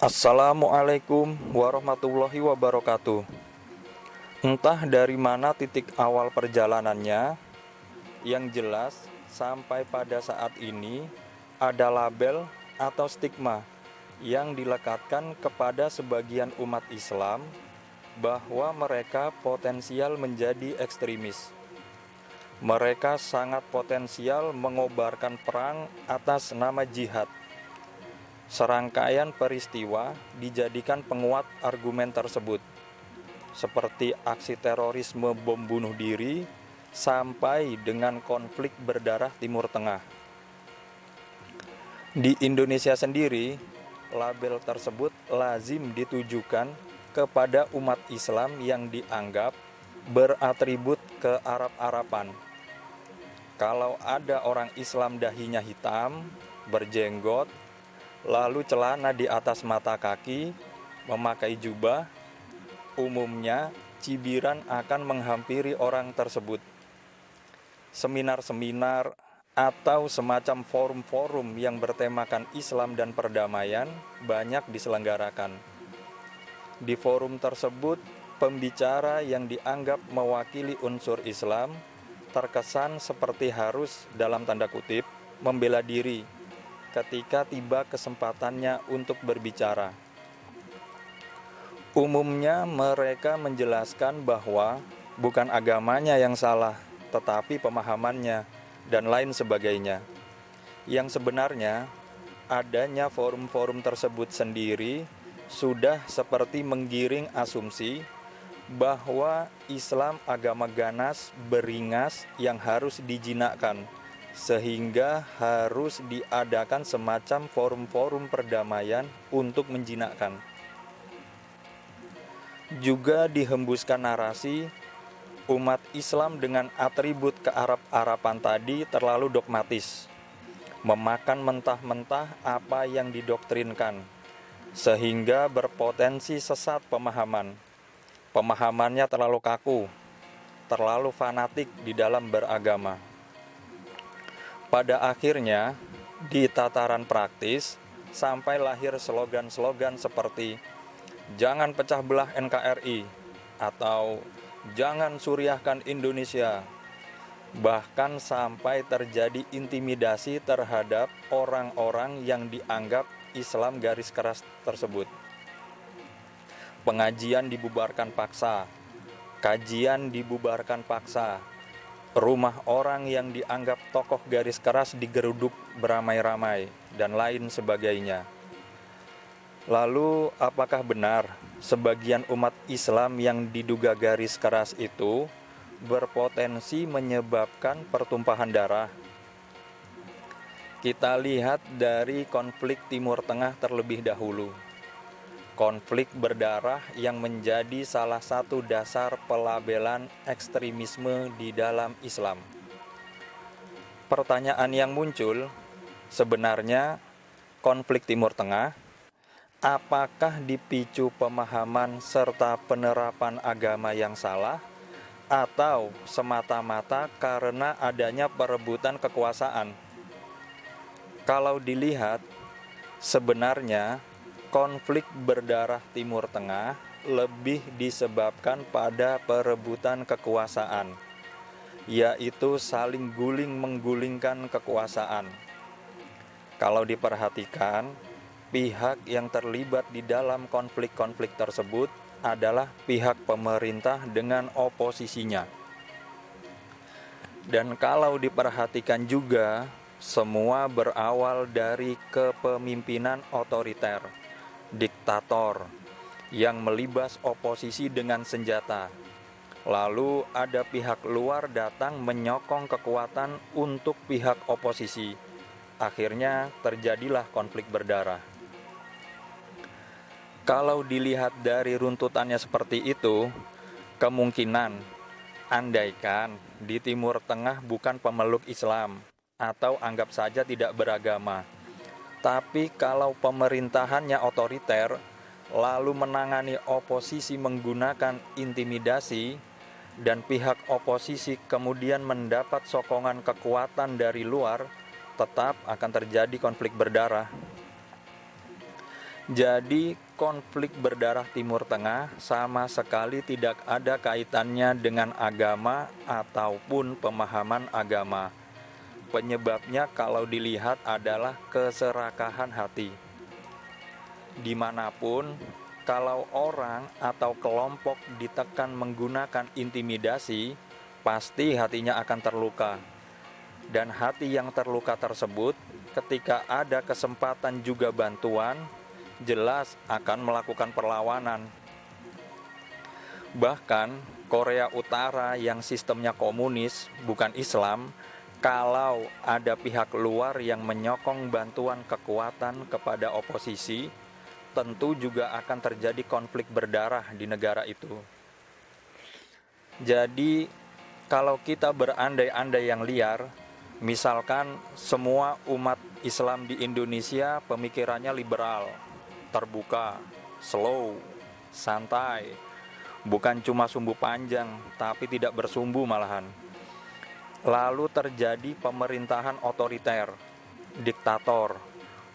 Assalamualaikum warahmatullahi wabarakatuh. Entah dari mana titik awal perjalanannya, yang jelas sampai pada saat ini ada label atau stigma yang dilekatkan kepada sebagian umat Islam bahwa mereka potensial menjadi ekstremis. Mereka sangat potensial mengobarkan perang atas nama jihad. Serangkaian peristiwa dijadikan penguat argumen tersebut, seperti aksi terorisme bom bunuh diri sampai dengan konflik berdarah Timur Tengah. Di Indonesia sendiri, label tersebut lazim ditujukan kepada umat Islam yang dianggap beratribut kearab-araban. Kalau ada orang Islam dahinya hitam, berjenggot, lalu celana di atas mata kaki, memakai jubah, umumnya cibiran akan menghampiri orang tersebut. Seminar-seminar atau semacam forum-forum yang bertemakan Islam dan perdamaian banyak diselenggarakan. Di forum tersebut, pembicara yang dianggap mewakili unsur Islam terkesan seperti harus, dalam tanda kutip, membela diri ketika tiba kesempatannya untuk berbicara. Umumnya mereka menjelaskan bahwa bukan agamanya yang salah, tetapi pemahamannya dan lain sebagainya. Yang sebenarnya adanya forum-forum tersebut sendiri sudah seperti menggiring asumsi bahwa Islam agama ganas, beringas yang harus dijinakkan, sehingga harus diadakan semacam forum-forum perdamaian untuk menjinakkan. Juga dihembuskan narasi umat Islam dengan atribut kearab-araban tadi terlalu dogmatis, memakan mentah-mentah apa yang didoktrinkan, sehingga berpotensi sesat pemahaman. Pemahamannya terlalu kaku, terlalu fanatik di dalam beragama. Pada akhirnya, di tataran praktis, sampai lahir slogan-slogan seperti "Jangan pecah belah NKRI" atau "Jangan suriahkan Indonesia". Bahkan sampai terjadi intimidasi terhadap orang-orang yang dianggap Islam garis keras tersebut. Pengajian dibubarkan paksa, kajian dibubarkan paksa, rumah orang yang dianggap tokoh garis keras digeruduk beramai-ramai, dan lain sebagainya. Lalu, apakah benar sebagian umat Islam yang diduga garis keras itu berpotensi menyebabkan pertumpahan darah? Kita lihat dari konflik Timur Tengah terlebih dahulu. Konflik berdarah yang menjadi salah satu dasar pelabelan ekstremisme di dalam Islam. Pertanyaan yang muncul, sebenarnya konflik Timur Tengah apakah dipicu pemahaman serta penerapan agama yang salah, atau semata-mata karena adanya perebutan kekuasaan? Kalau dilihat, sebenarnya konflik berdarah Timur Tengah lebih disebabkan pada perebutan kekuasaan, yaitu saling guling-menggulingkan kekuasaan. Kalau diperhatikan, pihak yang terlibat di dalam konflik-konflik tersebut adalah pihak pemerintah dengan oposisinya. Dan kalau diperhatikan juga, semua berawal dari kepemimpinan otoriter, diktator, yang melibas oposisi dengan senjata. Lalu ada pihak luar datang menyokong kekuatan untuk pihak oposisi. Akhirnya terjadilah konflik berdarah. Kalau dilihat dari runtutannya seperti itu, kemungkinan, andaikan di Timur Tengah bukan pemeluk Islam, atau anggap saja tidak beragama, tapi kalau pemerintahannya otoriter, lalu menangani oposisi menggunakan intimidasi, dan pihak oposisi kemudian mendapat sokongan kekuatan dari luar, tetap akan terjadi konflik berdarah. Jadi konflik berdarah Timur Tengah sama sekali tidak ada kaitannya dengan agama ataupun pemahaman agama. Penyebabnya kalau dilihat adalah keserakahan hati. Dimanapun, kalau orang atau kelompok ditekan menggunakan intimidasi, pasti hatinya akan terluka. Dan hati yang terluka tersebut, ketika ada kesempatan juga bantuan, jelas akan melakukan perlawanan. Bahkan Korea Utara yang sistemnya komunis, bukan Islam, kalau ada pihak luar yang menyokong bantuan kekuatan kepada oposisi, tentu juga akan terjadi konflik berdarah di negara itu. Jadi, kalau kita berandai-andai yang liar, misalkan semua umat Islam di Indonesia pemikirannya liberal, terbuka, slow, santai, bukan cuma sumbu panjang, tapi tidak bersumbu malahan. Lalu terjadi pemerintahan otoriter, diktator,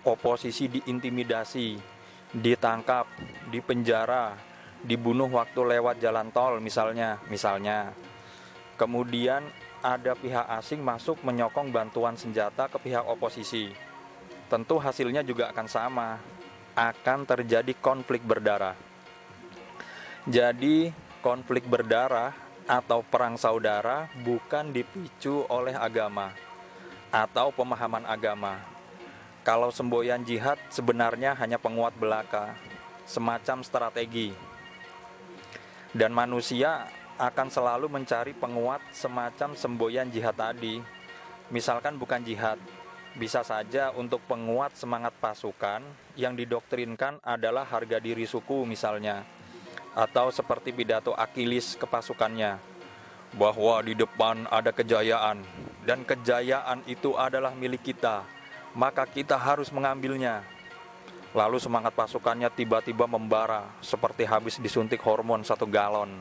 oposisi diintimidasi, ditangkap, dipenjara, dibunuh waktu lewat jalan tol misalnya. Kemudian ada pihak asing masuk menyokong bantuan senjata ke pihak oposisi. Tentu hasilnya juga akan sama, akan terjadi konflik berdarah. Jadi konflik berdarah atau perang saudara bukan dipicu oleh agama atau pemahaman agama. Kalau semboyan jihad sebenarnya hanya penguat belaka, semacam strategi. Dan manusia akan selalu mencari penguat semacam semboyan jihad tadi. Misalkan bukan jihad, bisa saja untuk penguat semangat pasukan yang didoktrinkan adalah harga diri suku misalnya. Atau seperti pidato Achilles ke pasukannya, bahwa di depan ada kejayaan, dan kejayaan itu adalah milik kita, maka kita harus mengambilnya. Lalu semangat pasukannya tiba-tiba membara, seperti habis disuntik hormon 1 galon.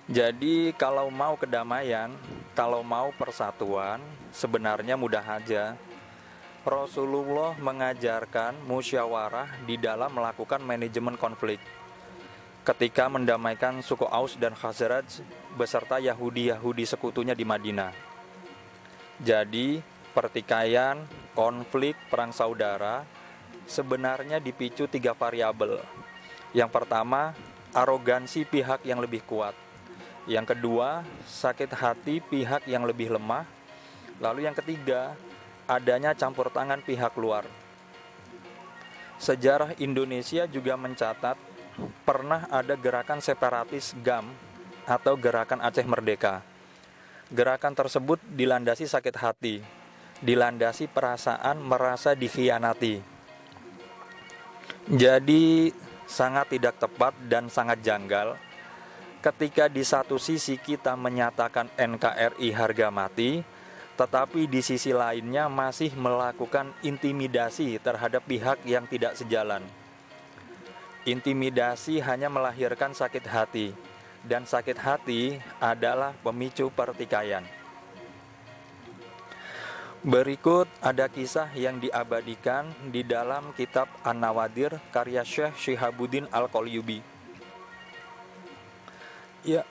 Jadi kalau mau kedamaian, kalau mau persatuan, sebenarnya mudah aja. Rasulullah mengajarkan musyawarah di dalam melakukan manajemen konflik. Ketika mendamaikan suku Aus dan Khazraj beserta Yahudi sekutunya di Madinah. Jadi, pertikaian, konflik, perang saudara sebenarnya dipicu 3 variabel. Yang pertama, arogansi pihak yang lebih kuat. Yang kedua, sakit hati pihak yang lebih lemah. Lalu yang ketiga, adanya campur tangan pihak luar. Sejarah Indonesia juga mencatat pernah ada gerakan separatis GAM atau Gerakan Aceh Merdeka. Gerakan tersebut dilandasi sakit hati, dilandasi perasaan merasa dikhianati. Jadi sangat tidak tepat dan sangat janggal ketika di satu sisi kita menyatakan NKRI harga mati, tetapi di sisi lainnya masih melakukan intimidasi terhadap pihak yang tidak sejalan. Intimidasi hanya melahirkan sakit hati, dan sakit hati adalah pemicu pertikaian. Berikut ada kisah yang diabadikan di dalam kitab An-Nawadir karya Syekh Syihabuddin Al-Qalyubi. Ya.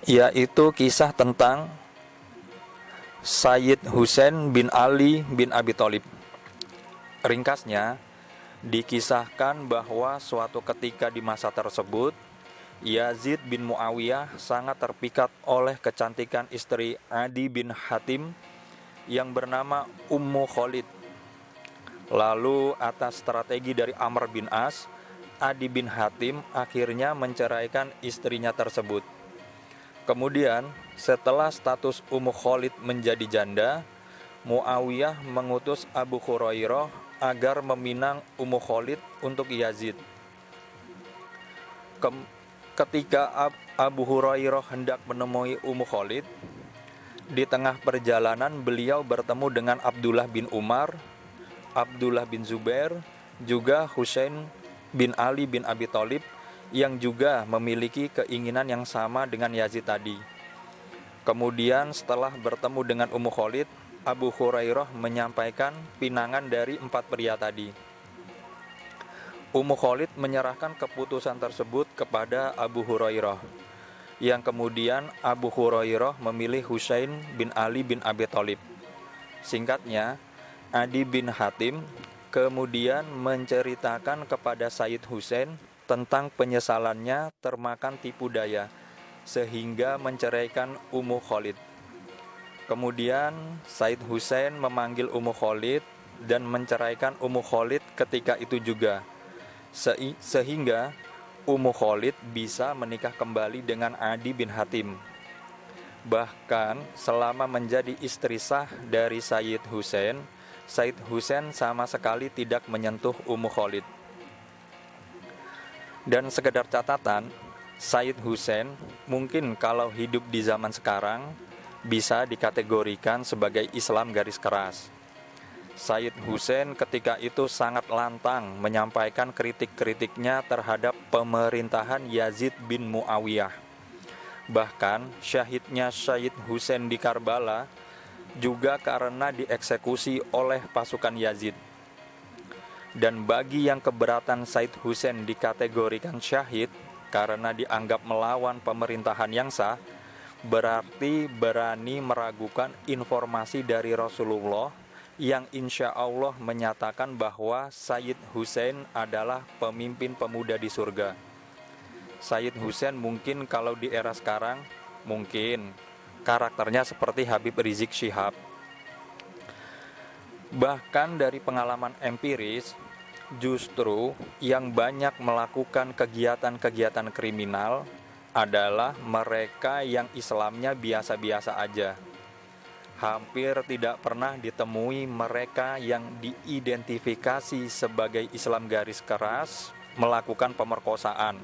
Yaitu kisah tentang Sayyid Husain bin Ali bin Abi Thalib. Ringkasnya, dikisahkan bahwa suatu ketika di masa tersebut, Yazid bin Muawiyah sangat terpikat oleh kecantikan istri Adi bin Hatim yang bernama Ummu Khalid. Lalu atas strategi dari Amr bin As, Adi bin Hatim akhirnya menceraikan istrinya tersebut. Kemudian setelah status Ummu Khalid menjadi janda, Muawiyah mengutus Abu Hurairah agar meminang Ummu Khalid untuk Yazid. Ketika Abu Hurairah hendak menemui Ummu Khalid, di tengah perjalanan beliau bertemu dengan Abdullah bin Umar, Abdullah bin Zubair, juga Husain bin Ali bin Abi Thalib yang juga memiliki keinginan yang sama dengan Yazid tadi. Kemudian setelah bertemu dengan Ummu Khalid, Abu Hurairah menyampaikan pinangan dari 4 pria tadi. Ummu Khalid menyerahkan keputusan tersebut kepada Abu Hurairah, yang kemudian Abu Hurairah memilih Husain bin Ali bin Abi Thalib. Singkatnya, Adi bin Hatim kemudian menceritakan kepada Sayyid Husain tentang penyesalannya termakan tipu daya, sehingga menceraikan Ummu Khalid. Kemudian Sayyid Husain memanggil Ummu Khalid dan menceraikan Ummu Khalid ketika itu juga, sehingga Ummu Khalid bisa menikah kembali dengan Adi bin Hatim. Bahkan selama menjadi istri sah dari Sayyid Husain sama sekali tidak menyentuh Ummu Khalid. Dan sekedar catatan, Sayyid Husain mungkin kalau hidup di zaman sekarang bisa dikategorikan sebagai Islam garis keras. Sayyid Husain ketika itu sangat lantang menyampaikan kritik-kritiknya terhadap pemerintahan Yazid bin Muawiyah. Bahkan syahidnya Sayyid Husain di Karbala juga karena dieksekusi oleh pasukan Yazid. Dan bagi yang keberatan Sayyid Husain dikategorikan syahid karena dianggap melawan pemerintahan yang sah, berarti berani meragukan informasi dari Rasulullah yang insya Allah menyatakan bahwa Sayyid Husain adalah pemimpin pemuda di surga. Sayyid Husain mungkin kalau di era sekarang, mungkin karakternya seperti Habib Rizik Syihab. Bahkan dari pengalaman empiris, justru yang banyak melakukan kegiatan-kegiatan kriminal adalah mereka yang Islamnya biasa-biasa aja. Hampir tidak pernah ditemui mereka yang diidentifikasi sebagai Islam garis keras melakukan pemerkosaan,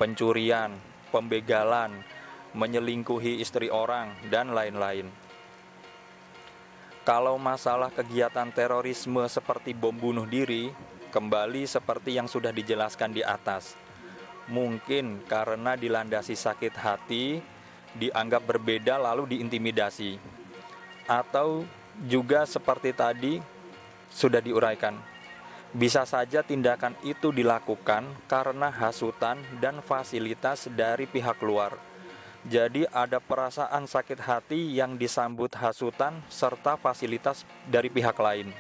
pencurian, pembegalan, menyelingkuhi istri orang, dan lain-lain. Kalau masalah kegiatan terorisme seperti bom bunuh diri, kembali seperti yang sudah dijelaskan di atas. Mungkin karena dilandasi sakit hati, dianggap berbeda lalu diintimidasi. Atau juga seperti tadi sudah diuraikan, bisa saja tindakan itu dilakukan karena hasutan dan fasilitas dari pihak luar. Jadi ada perasaan sakit hati yang disambut hasutan serta fasilitas dari pihak lain.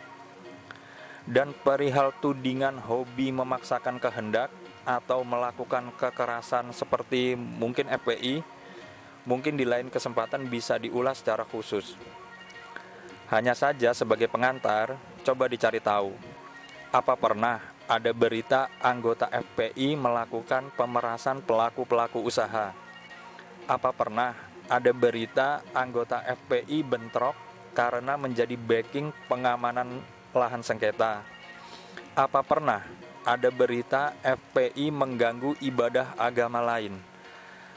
Dan perihal tudingan hobi memaksakan kehendak atau melakukan kekerasan seperti mungkin FPI, mungkin di lain kesempatan bisa diulas secara khusus. Hanya saja sebagai pengantar, coba dicari tahu, apa pernah ada berita anggota FPI melakukan pemerasan pelaku-pelaku usaha? Apa pernah ada berita anggota FPI bentrok karena menjadi backing pengamanan lahan sengketa? Apa pernah ada berita FPI mengganggu ibadah agama lain?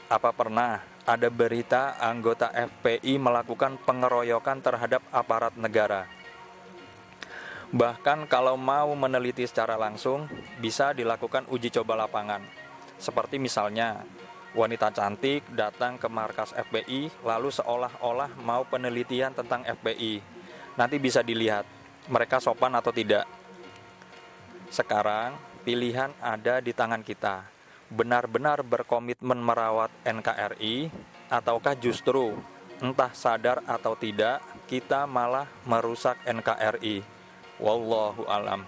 Apa pernah ada berita anggota FPI melakukan pengeroyokan terhadap aparat negara? Bahkan kalau mau meneliti secara langsung, bisa dilakukan uji coba lapangan. Seperti misalnya, wanita cantik datang ke markas FPI lalu seolah-olah mau penelitian tentang FPI. Nanti bisa dilihat mereka sopan atau tidak. Sekarang pilihan ada di tangan kita. Benar-benar berkomitmen merawat NKRI ataukah justru entah sadar atau tidak kita malah merusak NKRI. Wallahu alam.